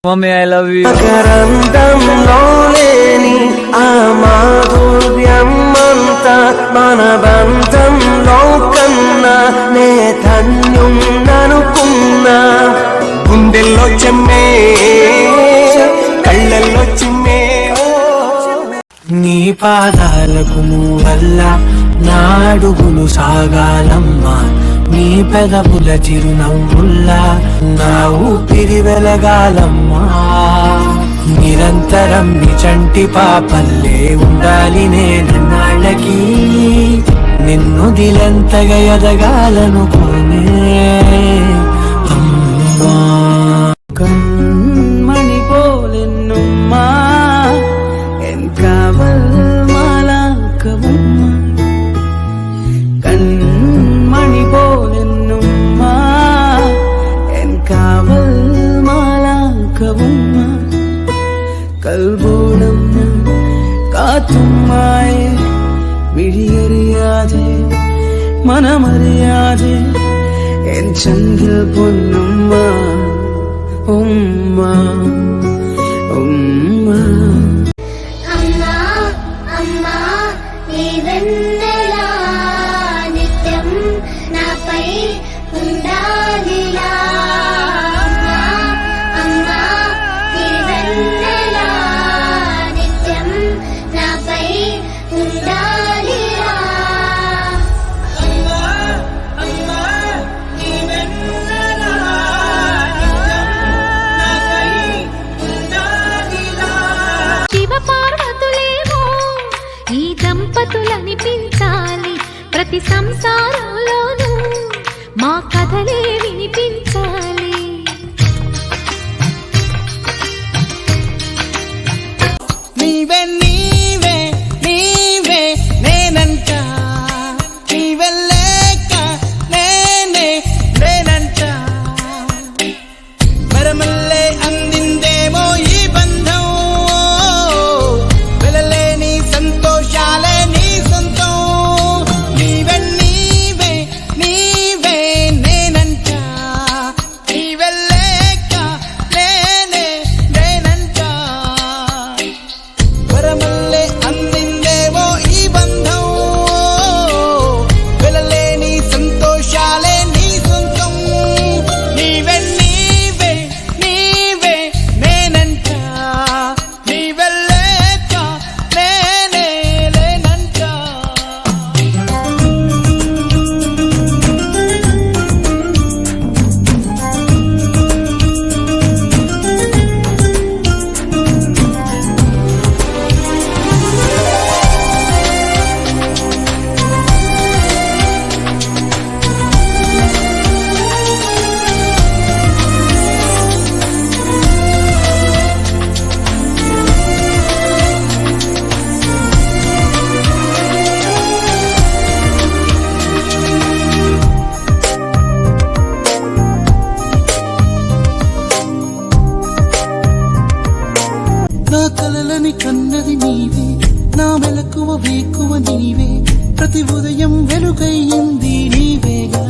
Mummy I love you. మకరందంలో లేని ఆ మాధుర్యం అంతా మన బంధంలో కన్నా నే ధన్యున్ననుకున్నా. గుండెల్లో చెమ్మే కళ్ళల్లో చిమ్మే నీ పాదాలకు వల్ల నా అడుగులు సాగాలమ్మా. నీ పెదవుల చిరునవ్వుల్లా నా ఊపిరి వెలగాలమ్మా. నిరంతరం నీ చంటి పాపల్లే ఉండాలి నేనన్నాళ్ళకి. నిన్ను దిలెంతగా ఎదగాలనుకోనే అమ్మా. కన్మణి పోలెన్నుమ్మా ఎన్ కావల్ మాలాకవమ్మా. కన్మణి పోలెన్నుమ్మా ఎన్ కావల్ മാലാക്കവുമ്മ. കൽബോടമ്മ കാത്തുമ്മായെ വിഴിയറിയാതെ മനമറിയാതെ എൻ ചങ്കിൽ പൊന്നുമ്മ ഉമ്മ ഉമ്മ. అమ్మా అమ్మా నీ వెన్నెలా నిత్యం నాపై ఉండాలిలా. అమ్మా అమ్మా నీ వెన్నెలా నిత్యం నాపై ఉండాలిలా. శివ పార్వతులేమో ఈ దంపతులనిపించాలి. ప్రతి సంసారంలోనూ మా కథలే వినిపించాలి. నీవే నీవే నీవే నేనంట. నీవే లేక నేనే నేనంట. మరమల్లే అందిందేమో ఈ బంధం. వెలలేని సంతోషాలే నీ సొంతం. నీవే నీవే నీవే నేనంట. నీవే లేక నేనే నేనంట. వరమల్లే అందిందేమో ఈ బంధం. వెలలేని సంతోషాలే నీ సొంతం. నీవే నీవే నీవే నేనంట. నీవే లేక నేనే లేనంట. నా కలలని కన్నది నీవే, నా మెలకువ వేకువ నీవే, ప్రతి ఉదయం వెలుగయ్యింది నీవేగా.